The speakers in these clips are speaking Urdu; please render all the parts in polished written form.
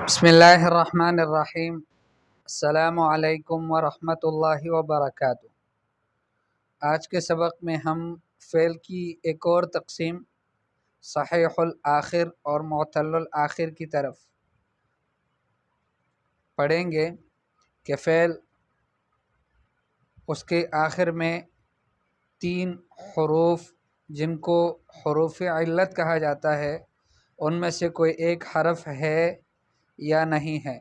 بسم اللہ الرحمن الرحیم۔ السلام علیکم ورحمۃ اللہ وبرکاتہ۔ آج کے سبق میں ہم فعل کی ایک اور تقسیم صحیح الآخر اور معتل الآخر کی طرف پڑھیں گے کہ فعل اس کے آخر میں 3 حروف جن کو حروف علت کہا جاتا ہے ان میں سے کوئی ایک حرف ہے یا نہیں ہے۔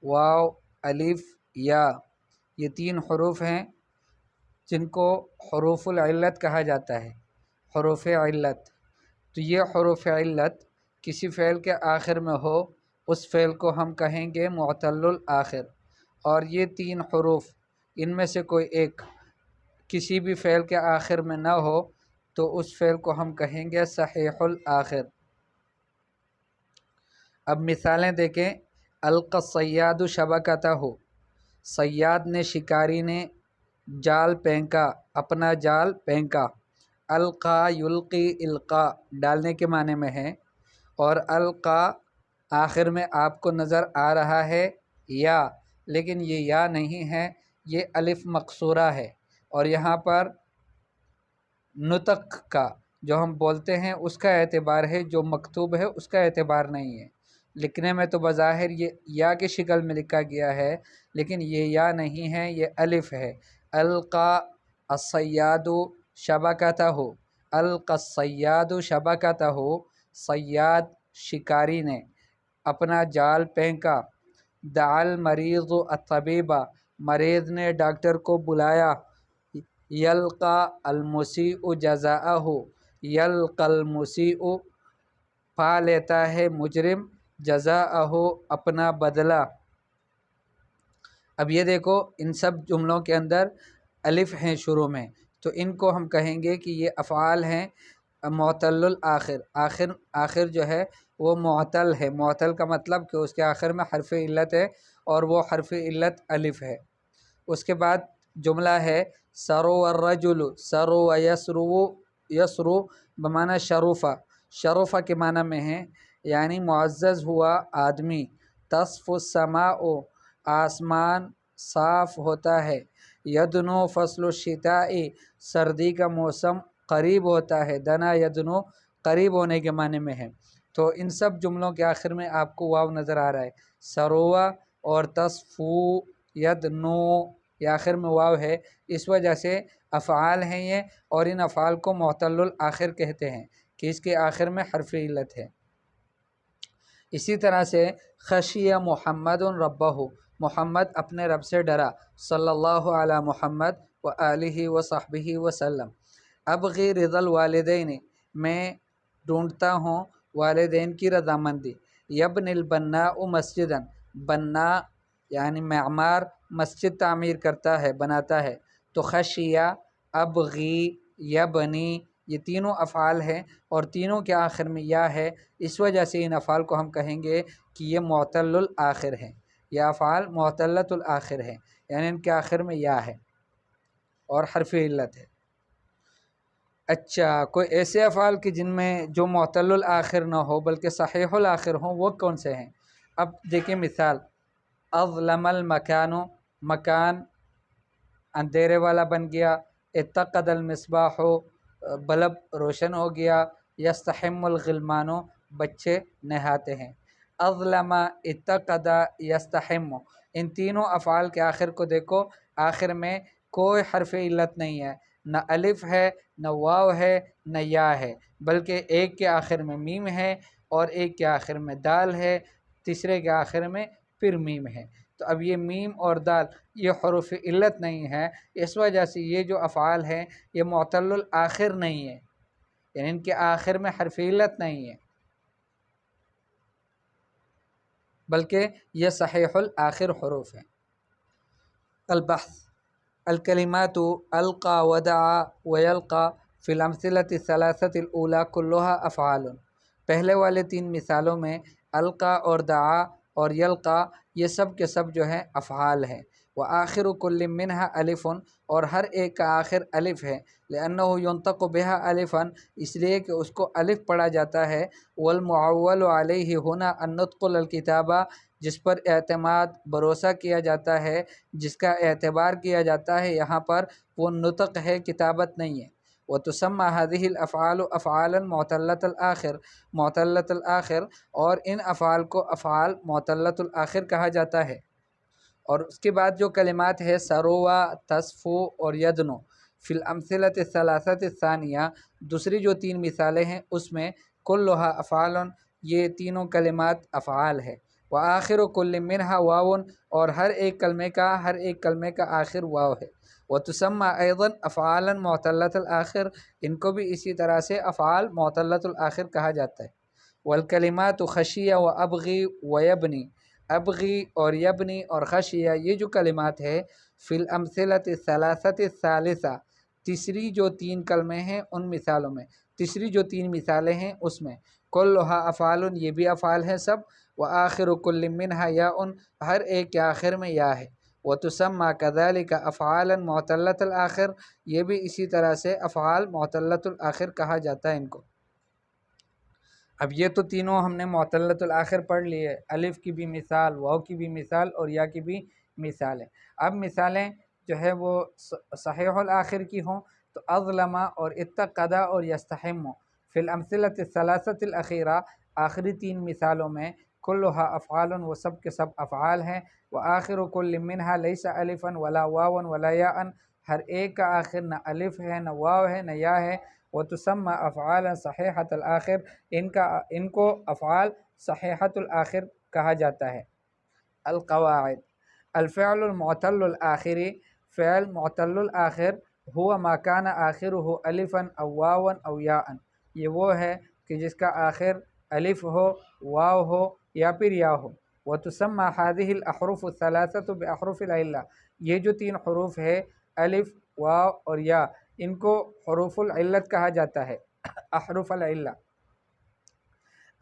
واو، الف، یا، یہ 3 حروف ہیں جن کو حروف العلت کہا جاتا ہے، حروف علت۔ تو یہ حروف علت کسی فعل کے آخر میں ہو اس فعل کو ہم کہیں گے معتل الآخر، اور یہ 3 حروف ان میں سے کوئی ایک کسی بھی فعل کے آخر میں نہ ہو تو اس فعل کو ہم کہیں گے صحیح الآخر۔ اب مثالیں دیکھیں۔ القى الصیاد شبکتہ، صیاد نے، شکاری نے جال پھینکا، اپنا جال پھینکا۔ القى یلقی، القاء ڈالنے کے معنی میں ہے، اور القى آخر میں آپ کو نظر آ رہا ہے یا، لیکن یہ یا نہیں ہے، یہ الف مقصورہ ہے، اور یہاں پر نطق کا جو ہم بولتے ہیں اس کا اعتبار ہے، جو مکتوب ہے اس کا اعتبار نہیں ہے۔ لکھنے میں تو بظاہر یہ یا کی شکل میں لکھا گیا ہے، لیکن یہ یا نہیں ہے، یہ الف ہے۔ القى الصیاد شبکتہ، القى الصیاد شبکتہ، صیاد شکاری نے اپنا جال پھینکا۔ دعا المریض الطبیب، مریض نے ڈاکٹر کو بلایا۔ یلقى المسیء جزاءہ، یلقى المسیء پا لیتا ہے مجرم، جزاءہ اپنا بدلہ۔ اب یہ دیکھو ان سب جملوں کے اندر الف ہیں شروع میں، تو ان کو ہم کہیں گے کہ یہ افعال ہیں معتل الآخر۔ آخر جو ہے وہ معتل ہے۔ معتل کا مطلب کہ اس کے آخر میں حرف علت ہے، اور وہ حرف علت الف ہے۔ اس کے بعد جملہ ہے سرو الرجل، سرو یسرو، یسرو بمعنی شروفہ، شروفہ کے معنی میں ہے یعنی معزز ہوا آدمی۔ تصف السماء، آسمان صاف ہوتا ہے۔ یدنو فصل الشتاء، سردی کا موسم قریب ہوتا ہے۔ دنا یدنو قریب ہونے کے معنی میں ہے۔ تو ان سب جملوں کے آخر میں آپ کو واو نظر آ رہا ہے، سروا اور تصفو، یدنو، یہ آخر میں واو ہے، اس وجہ سے افعال ہیں یہ، اور ان افعال کو معتل الآخر کہتے ہیں کہ اس کے آخر میں حرف علت ہے۔ اسی طرح سے خشی محمد ربہ، محمد اپنے رب سے ڈرا، صلی اللہ علی محمد و آلہ و صحبہ وسلم۔ ابغی رضا الوالدین، میں ڈھونڈتا ہوں والدین کی رضامندی۔ یبنی البناء مسجدا، بناء یعنی معمار، مسجد تعمیر کرتا ہے، بناتا ہے۔ تو خشیہ، ابغی، یبنی، یہ تینوں افعال ہیں، اور تینوں کے آخر میں یا ہے، اس وجہ سے ان افعال کو ہم کہیں گے کہ یہ معتل الآخر ہیں، یہ افعال معتلۃ الآخر ہیں، یعنی ان کے آخر میں یا ہے اور حرف علت ہے۔ اچھا، کوئی ایسے افعال کہ جن میں جو معتل الآخر نہ ہو بلکہ صحیح الآخر ہوں، وہ کون سے ہیں؟ اب دیکھیں مثال۔ اظلم المکان، مکان اندھیرے والا بن گیا۔ اتقد المصباح، بلب روشن ہو گیا۔ یستحم الغلمان، بچے نہاتے ہیں۔ اظلم، اتقد، یستحم، ان تینوں افعال کے آخر کو دیکھو، آخر میں کوئی حرف علت نہیں ہے، نہ الف ہے، نہ واو ہے، نہ یا ہے، بلکہ ایک کے آخر میں میم ہے، اور ایک کے آخر میں دال ہے، تیسرے کے آخر میں پھر میم ہے۔ تو اب یہ میم اور دال یہ حروف علت نہیں ہے، اس وجہ سے یہ جو افعال ہیں یہ معتل الآخر نہیں ہے، یعنی ان کے آخر میں حرف علت نہیں ہے، بلکہ یہ صحیح الآخر حروف ہیں۔ البحث۔ الکلمات القى ودعا ویلقى فی الامثلة الثلاثة الاولى كلها افعال، پہلے والے 3 مثالوں میں القى اور دعا اور یلقى یہ سب کے سب جو ہیں افعال ہیں۔ و آخر کل منہا الفن، اور ہر ایک کا آخر الف ہے، لأنہ ينطق بها الفا، اس لیے کہ اس کو الف پڑھا جاتا ہے، والمعول علیہ ہونا النطق الکتابہ، جس پر اعتماد بھروسہ کیا جاتا ہے، جس کا اعتبار کیا جاتا ہے یہاں پر وہ نطق ہے، کتابت نہیں ہے۔ وتسمى هذه الافعال افعالا معتلۃ الآخر، معتلۃ الآخر، اور ان افعال کو افعال معتلۃ الآخر کہا جاتا ہے۔ اور اس کے بعد جو کلمات ہے سروا، تصفو اور یدنو، فی الامثلۃ الثلاثۃ الثانیہ، دوسری جو تین مثالیں ہیں اس میں کلھا افعال، یہ تینوں کلمات افعال ہے، وآخر کل منہا واو، اور ہر ایک کلمے کا آخر واو ہے، وتسمى ایضا افعالا معتلۃ الآخر، ان کو بھی اسی طرح سے افعال معتلۃ الآخر کہا جاتا ہے۔ والکلمات خشیہ و ابغی و یبنی، ابغی اور یبنی اور خشیہ یہ جو کلمات ہے فی الامثلۃ الثلاثۃ الثالثہ، تیسری جو تین کلمے ہیں ان مثالوں میں، تیسری جو تین مثالیں ہیں اس میں کلھا افعال، یہ بھی افعال ہیں سب، وآخر کل منہا یاء، ہر ایک کے آخر میں یا ہے، وتسمى كذلك افعالا معتلۃ الآخر، یہ بھی اسی طرح سے افعال معتلۃ الآخر کہا جاتا ہے ان کو۔ اب یہ تو تینوں ہم نے معتلۃ الآخر پڑھ لیے، الف کی بھی مثال، واو کی بھی مثال اور یا کی بھی مثال ہے۔ اب مثالیں جو ہے وہ صحیح الآخر کی ہوں تو اظلم اور اتقد اور یستحم، فی الامثلۃ الثلاثۃ الاخیرہ، آخری تین مثالوں میں کلھا افعال، وہ سب کے سب افعال ہیں، وآخر کل منہا لیس الفا ولا واوا ولا یاء، ہر ایک کا آخر نہ الف ہے نہ واو ہے نہ یا ہے، وتسمى افعالا صحیحۃ الآخر، ان کو افعال صحیحۃ الآخر کہا جاتا ہے۔ القواعد، الفعل المعتل الآخر، فعل معتل الآخر ہوا ما کان آخرہ الفا او واوا او یاء، یہ وہ ہے کہ جس کا آخر الف ہو، واو ہو یا پھر یا ہو۔ وتسمى هذه الاحرف الثلاثة باحرف العلة، یہ جو تین حروف ہے الف، واو اور یا، ان کو حروف العلت کہا جاتا ہے، احرف العلہ۔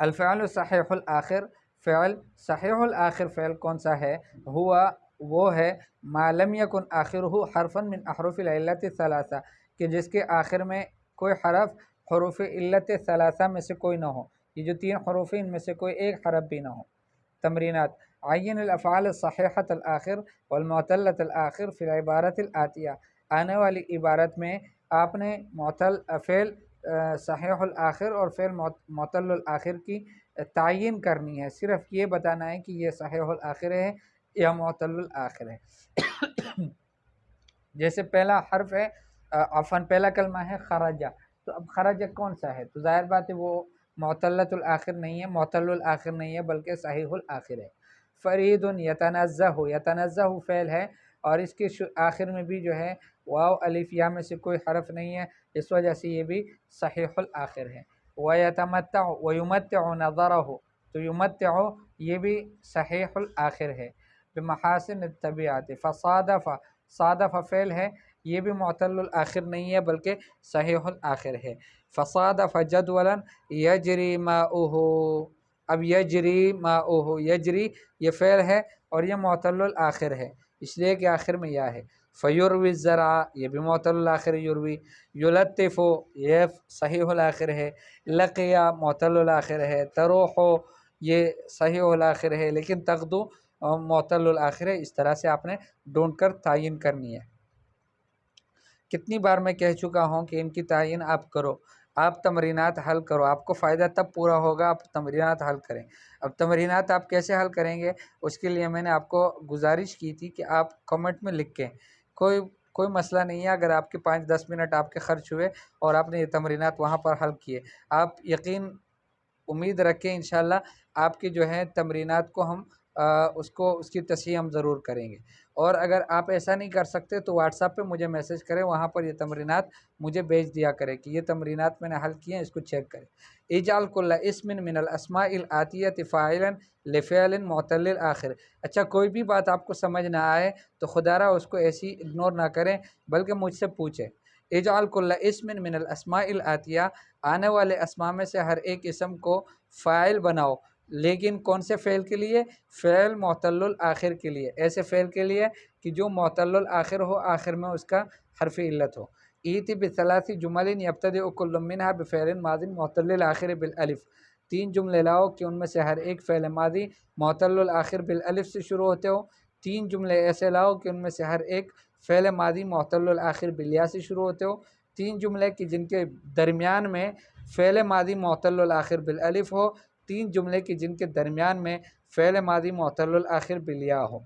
الفعل صحیح الآخر، فعل صحیح الآخر فعل کون سا ہے؟ ہوا وہ ہے ما لم یکن آخرہ حرفا من احرف العلت الثلاثہ، کہ جس کے آخر میں کوئی حرف حروف علت ثلاثہ میں سے کوئی نہ ہو، یہ جو تین حروف ہیں ان میں سے کوئی ایک حرف بھی نہ ہو۔ تمرینات، عین الافعال الصحیحۃ الآخر والمعتلۃ الآخر فی العبارۃ الآتیہ، آنے والی عبارت میں آپ نے معتل فعل صحیح الآخر اور فعل معتل الآخر کی تعین کرنی ہے، صرف یہ بتانا ہے کہ یہ صحیح الآخر ہے یا معتل الآخر ہے۔ جیسے پہلا حرف ہے عفواً پہلا کلمہ ہے خرجہ، تو اب خرجہ کون سا ہے؟ تو ظاہر بات ہے وہ معتلۃ الآخر نہیں ہے، معتل الآخر نہیں ہے بلکہ صحیح الآخر ہے۔ فرید یتنزہ، یتنزہ فعل ہے اور اس کے آخر میں بھی جو ہے واو الف یا میں سے کوئی حرف نہیں ہے، اس وجہ سے یہ بھی صحیح الآخر ہے۔ ویتمتع ویمتع نظرہ، تو یمتع یہ بھی صحیح الآخر ہے۔ بمحاسن الطبیعت، فصادف، صادف فعل ہے، یہ بھی معتل الآخر نہیں ہے بلکہ صحیح الآخر ہے۔ فصادف جدولا یجری ماؤہ، اب یجری ماؤہ، یجری یہ فعل ہے اور یہ معتل الآخر ہے اس لیے کہ آخر میں یا ہے۔ فیروی الزرع، یہ بھی معتل الآخر یروی۔ یلطف، یہ صحیح الآخر ہے۔ لقیہ معتل الآخر ہے۔ تروح یہ صحیح الآخر ہے لیکن تغدو معتل الآخر ہے، اس طرح سے آپ نے ڈھونڈ کر تعین کرنی ہے۔ کتنی بار میں کہہ چکا ہوں کہ ان کی تعین آپ کرو، آپ تمرینات حل کرو، آپ کو فائدہ تب پورا ہوگا آپ تمرینات حل کریں۔ اب تمرینات آپ کیسے حل کریں گے اس کے لیے میں نے آپ کو گزارش کی تھی کہ آپ کمنٹ میں لکھ کے، کوئی مسئلہ نہیں ہے اگر آپ کے 5-10 منٹ آپ کے خرچ ہوئے اور آپ نے یہ تمرینات وہاں پر حل کیے، آپ یقین امید رکھیں انشاءاللہ آپ کی جو ہے تمرینات کو ہم اس کی تصحیح ہم ضرور کریں گے۔ اور اگر آپ ایسا نہیں کر سکتے تو واٹس ایپ پہ مجھے میسج کریں، وہاں پر یہ تمرینات مجھے بھیج دیا کریں کہ یہ تمرینات میں نے حل کیے ہیں، اس کو چیک کریں۔ اجعل کل اسم من الاسماء الآتیۃ فاعلا لفعل معتل الآخر، اچھا کوئی بھی بات آپ کو سمجھ نہ آئے تو خدا را اس کو ایسی اگنور نہ کریں بلکہ مجھ سے پوچھیں۔ اجعل کل اسم من الاسماء الآتیہ، آنے والے اسماء میں سے ہر ایک اسم کو فاعل بناؤ لیکن کون سے فعل کے لیے؟ فعل معتل الآخر کے لیے، ایسے فعل کے لیے کہ جو معتل الآخر ہو، آخر میں اس کا حرف علت ہو۔ ایتی بثلاث جمل یبتدئ کل منها بفعل ماضی معتل الآخر بالالف، 3 جملے لاؤ کہ ان میں سے ہر ایک فعل ماضی معتل الآخر بالالف سے شروع ہوتے ہو۔ 3 جملے ایسے لاؤ کہ ان میں سے ہر ایک فعل ماضی معتل الآخر بالیا سے شروع ہوتے ہو۔ 3 جملے کہ جن کے درمیان میں فعل ماضی معتل الآخر بالالف ہو، 3 جملے کہ جن کے درمیان میں فعل ماضی معتل الآخر بالیا ہو۔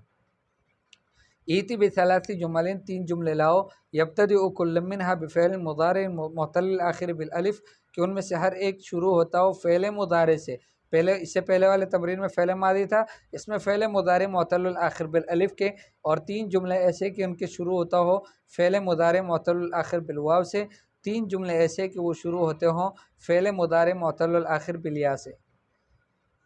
ایتی بثلاث جمل، 3 جملے لاؤ، یبتدئ کل منها بفعل مضارع معتل الآخر بالالف کہ ان میں سے ہر ایک شروع ہوتا ہو فعل مضارع سے۔ پہلے اس سے پہلے والے تمرین میں فعل ماضی تھا، اس میں فعل مضارع معتل الآخر بالالف کے، اور 3 جملے ایسے کہ ان کے شروع ہوتا ہو فعل مضارع معتل الآخر بالواو سے، 3 جملے ایسے کہ وہ شروع ہوتے ہوں فعل مضارع معتل الآخر بالیا سے۔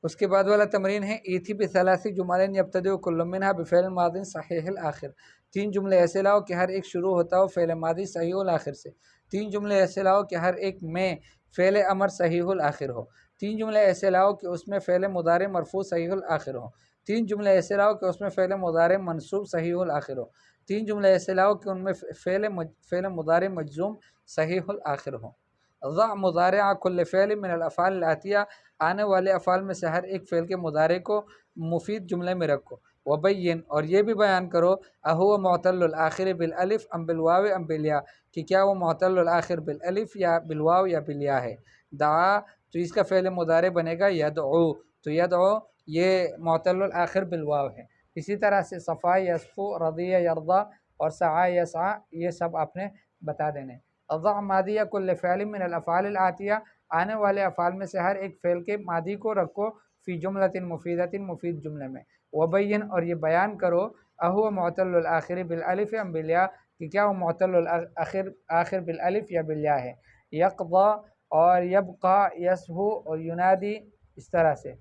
اس کے بعد والا تمرین ہے ایتھی بثلاث جمل یبتدئ کل منها بفعل ماضی صحیح الآخر، 3 جملے ایسے لاؤ کہ ہر ایک شروع ہوتا ہو فعل ماضی صحیح الآخر سے۔ 3 جملے ایسے لاؤ کہ ہر ایک میں فعل امر صحیح الآخر ہو۔ 3 جملے ایسے لاؤ کہ اس میں فعل مضارع مرفوع صحیح الآخر ہو۔ 3 جملے ایسے لاؤ کہ اس میں فعل مضارع منصوب صحیح الآخر ہو۔ 3 جملے ایسے لاؤ کہ ان میں فعل مضارع مجزوم صحیح الآخر ہو۔ ضع مضارع کل فعل من الافعال الاتیہ، آنے والے افعال میں سے ہر ایک فعل کے مضارع کو مفید جملے میں رکھو۔ وبین، اور یہ بھی بیان کرو، اہو معتل الآخر بالالف ام بالواو ام بالیا، کہ کیا وہ معتل الآخر بالالف یا بالواو یا بالیا ہے۔ دعا، تو اس کا فعل مضارع بنے گا یدعو، تو یدعو یہ معتل الآخر بالواو ہے۔ اسی طرح سے صفا یصفو، رضی یرضا اور سعی یسعی، یہ سب آپ نے بتا دینے۔ ضع ماضی کل فعل من الافعال الاتیہ، آنے والے افعال میں سے ہر ایک فعل کے ماضی کو رکھو فی جملۃ مفیدۃ، مفید جملے میں۔ وبین، اور یہ بیان کرو، اہو معتل الآخر بالالف ام بالیا، کہ کیا وہ معتل الآخر بالالف یا بالیا ہے۔ یقضی اور یبقی، یصحو اور ینادی، اس طرح سے۔